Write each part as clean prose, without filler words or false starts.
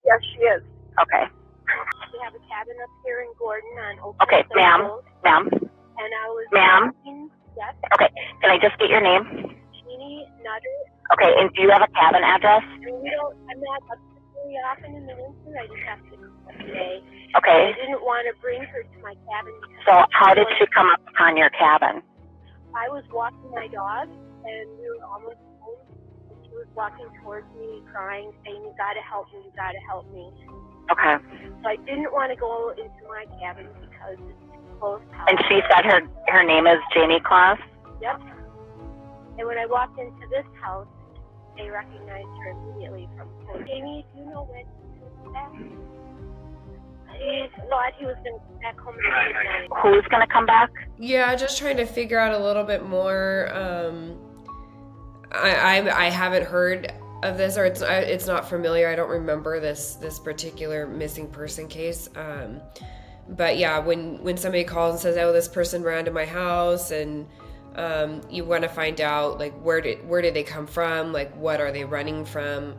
Yes, she is. Okay. We have a cabin up here in Gordon on Oak Okay, ma'am. And I was Ma'am. Yes. Okay. Can I just get your name? Jeannie Nutter. Okay, and do you have a cabin address? I'm not up very often in the winter. I just have to come up today. Okay. I didn't want to bring her to my cabin. So how did she come up on your cabin? I was walking my dog, and we were almost home. And she was walking towards me, crying, saying, "You gotta help me, you gotta help me." Okay. So I didn't want to go into my cabin because it's too close. And she said her name is Jayme Closs? Yep. And when I walked into this house, they recognized her immediately from home. Jayme, do you know when he was back? He thought he was going to come back home at midnight. Who's going to come back? Yeah, just trying to figure out a little bit more. I haven't heard of this, or it's not familiar. I don't remember this particular missing person case. But yeah, when somebody calls and says, "Oh, this person ran to my house," and you want to find out like where did they come from, like what are they running from?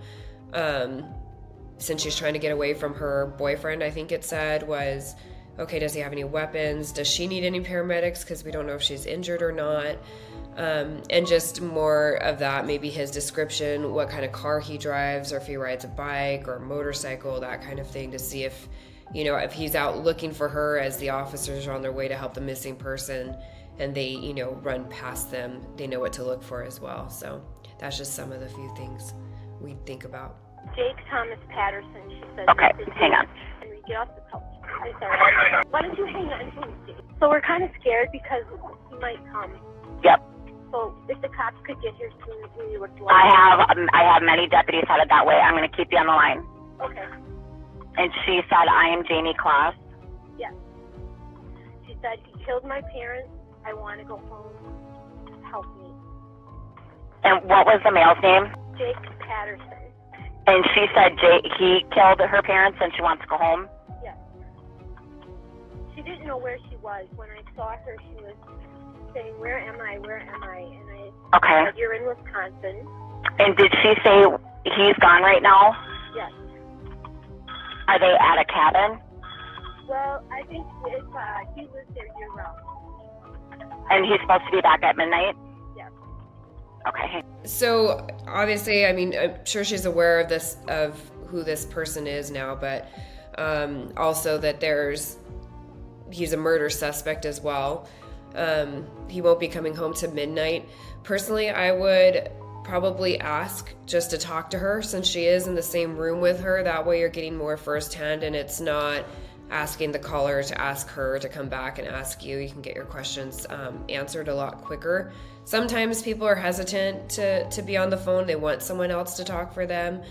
Since she's trying to get away from her boyfriend, I think it said was, okay, does he have any weapons? Does she need any paramedics? Because we don't know if she's injured or not. And just more of that, maybe his description, what kind of car he drives, or if he rides a bike or a motorcycle, that kind of thing, to see if, if he's out looking for her as the officers are on their way to help the missing person and they, run past them, they know what to look for as well. So that's just some of the few things we think about. Jake Patterson, she says. Okay, hang on. And we get off the couch. I'm sorry. Why don't you hang on to me? So we're kind of scared because he might come. Yep. So if the cops could get here soon, we would like. I have many deputies headed that way. I'm going to keep you on the line. Okay. And she said, "I am Jayme Closs." Yes. She said, "He killed my parents. I want to go home. Help me." And what was the male's name? Jake Patterson. And she said he killed her parents and she wants to go home? Yes. She didn't know where she was. When I saw her, she was saying, "Where am I? Where am I?" And I said, "You're in Wisconsin." And did she say he's gone right now? Yes. Are they at a cabin? Well, I think he lives there year-round. And he's supposed to be back at midnight? Yes. Okay. So obviously, I mean, I'm sure she's aware of who this person is now, but also that he's a murder suspect as well. He won't be coming home to midnight. Personally, I would probably ask just to talk to her since she is in the same room with her. That way you're getting more firsthand and it's not asking the caller to ask her to come back and ask you. You can get your questions answered a lot quicker. Sometimes people are hesitant to be on the phone. They want someone else to talk for them,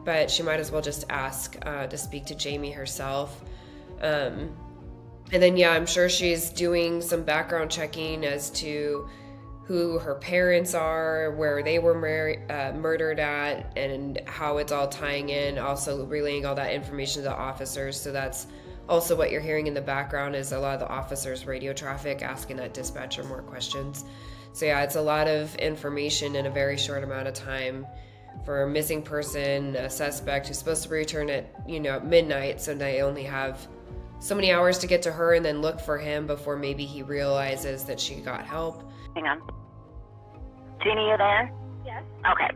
but she might as well just ask to speak to Jayme herself. And then, yeah, I'm sure she's doing some background checking as to who her parents are, where they were murdered at, and how it's all tying in, also relaying all that information to the officers. So that's also what you're hearing in the background is a lot of the officers' radio traffic asking that dispatcher more questions. So yeah, it's a lot of information in a very short amount of time for a missing person, a suspect who's supposed to return at midnight, so they only have so many hours to get to her and then look for him before maybe he realizes that she got help. Hang on. Jeannie, you there? Yes. Okay.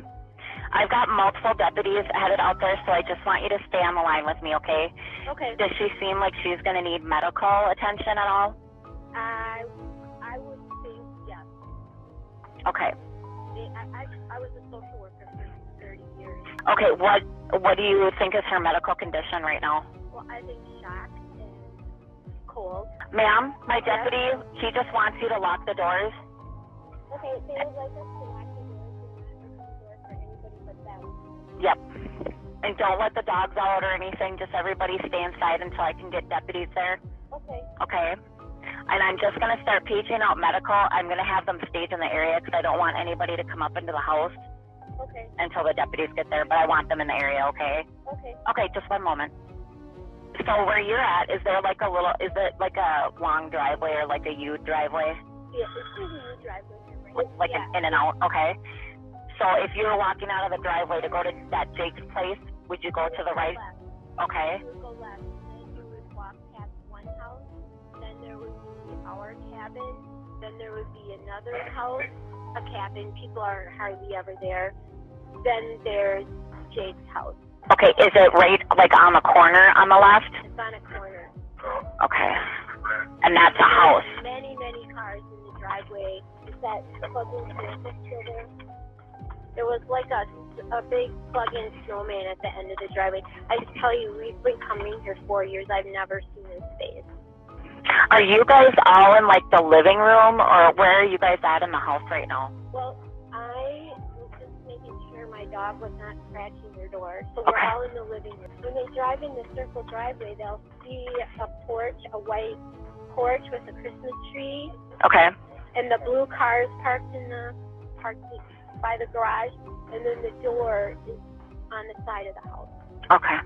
I've got multiple deputies headed out there, so I just want you to stay on the line with me, okay? Okay. Does she seem like she's going to need medical attention at all? I would think yes. Okay. I was a social worker for 30 years. Okay, what do you think is her medical condition right now? Well, I think shock and cold. Ma'am, my deputy, he just wants you to lock the doors. Okay, they would like us to lock the doors and not open the door for anybody but them. Yep. And don't let the dogs out or anything. Just everybody stay inside until I can get deputies there. Okay. Okay. And I'm just going to start paging out medical. I'm going to have them stage in the area because I don't want anybody to come up into the house. Okay. Until the deputies get there, but I want them in the area, okay? Okay. Okay, just one moment. So where you're at, is it like a long driveway or like a U driveway? Yeah, it's a U driveway. Like an in and out, okay. So if you were walking out of the driveway to go to that Jake's place, would you go to the right? Okay. You would go left, and then you would walk past one house, then there would be our cabin, then there would be another house, a cabin, people are hardly ever there, then there's Jake's house. Okay, is it right, like, on the corner on the left? It's on a corner. Okay. And that's a house? Many, many cars in the driveway. Is that plug-in vehicle still there? There was like a big plug-in snowman at the end of the driveway. I just tell you, we've been coming here 4 years. I've never seen his face. Are you guys all in, like, the living room, or where are you guys at in the house right now? Well, I was just making sure my dog was not scratching your door. So we're all in the living room. When they drive in the circle driveway, they'll see a porch, a white porch with a Christmas tree. Okay. And the blue cars parked in the by the garage, and then the door is on the side of the house. Okay.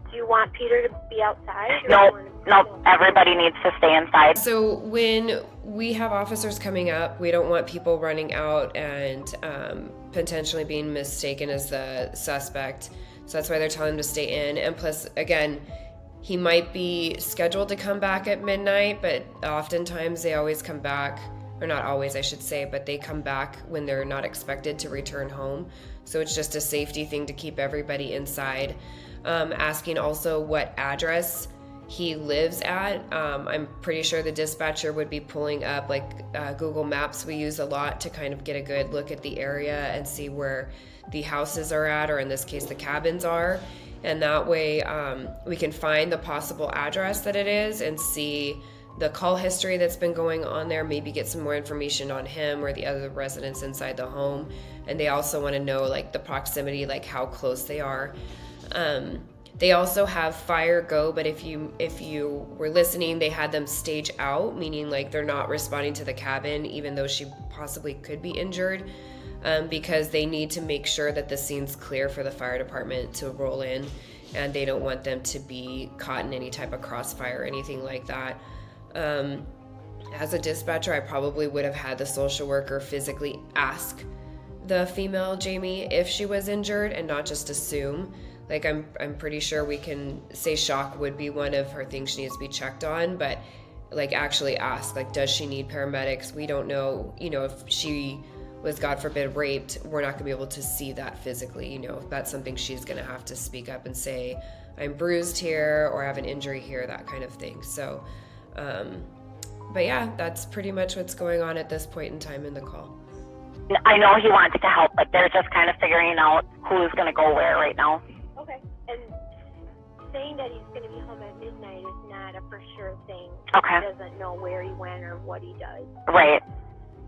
Do you want Peter to be outside? No, everybody needs to stay inside. So when we have officers coming up, we don't want people running out and potentially being mistaken as the suspect. So that's why they're telling him to stay in. And plus, again, he might be scheduled to come back at midnight, but oftentimes they always come back, or not always, I should say, but they come back when they're not expected to return home. So it's just a safety thing to keep everybody inside. Asking also what address he lives at. I'm pretty sure the dispatcher would be pulling up like Google Maps we use a lot to kind of get a good look at the area and see where the houses are at, or in this case the cabins are. And that way we can find the possible address that it is and see the call history that's been going on there, maybe get some more information on him or the other residents inside the home. And they also want to know like the proximity, like how close they are. They also have fire go, but if you were listening, they had them stage out, meaning like they're not responding to the cabin, even though she possibly could be injured, because they need to make sure that the scene's clear for the fire department to roll in, and they don't want them to be caught in any type of crossfire or anything like that. As a dispatcher, I probably would have had the social worker physically ask the female Jayme if she was injured and not just assume. Like I'm pretty sure we can say shock would be one of her things she needs to be checked on, but like actually ask, like, does she need paramedics? We don't know, if she was, God forbid, raped, we're not gonna be able to see that physically, that's something she's gonna have to speak up and say, I'm bruised here or I have an injury here, that kind of thing. So, but yeah, that's pretty much what's going on at this point in time in the call. I know he wanted to help, but they're just kind of figuring out who's gonna go where right now. Okay, and saying that he's going to be home at midnight is not a for sure thing. Okay. He doesn't know where he went or what he does. Right.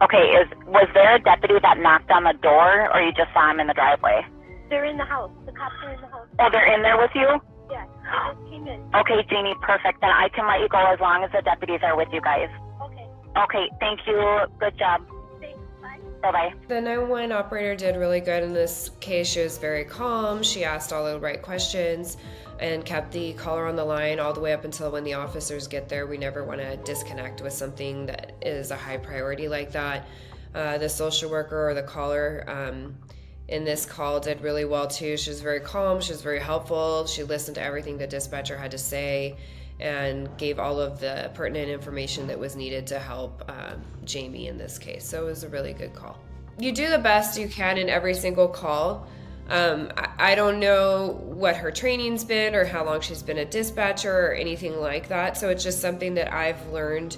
Okay, was there a deputy that knocked on the door, or you just saw him in the driveway? They're in the house. The cops are in the house. Oh, they're in there with you? Yes, they just came in. Okay, Jayme, perfect. Then I can let you go as long as the deputies are with you guys. Okay. Okay, thank you. Good job. Bye-bye. The 911 operator did really good in this case. She was very calm. She asked all the right questions and kept the caller on the line all the way up until when the officers get there. We never want to disconnect with something that is a high priority like that. The social worker or the caller in this call did really well too. She was very calm. She was very helpful. She listened to everything the dispatcher had to say and gave all of the pertinent information that was needed to help Jayme in this case. So it was a really good call. You do the best you can in every single call. I don't know what her training's been or how long she's been a dispatcher or anything like that. So it's just something that I've learned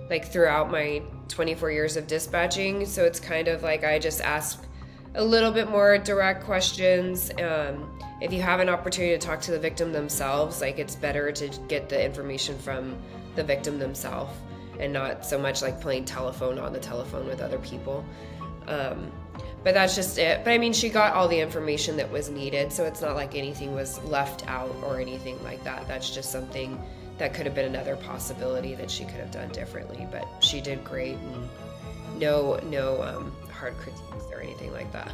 like throughout my 24 years of dispatching. So it's kind of like I just ask a little bit more direct questions. If you have an opportunity to talk to the victim themselves, like it's better to get the information from the victim themselves and not so much like playing telephone on the telephone with other people. But that's just it. But I mean, she got all the information that was needed, so it's not like anything was left out or anything like that. That's just something that could have been another possibility that she could have done differently. But she did great, and no hard critiques or anything like that.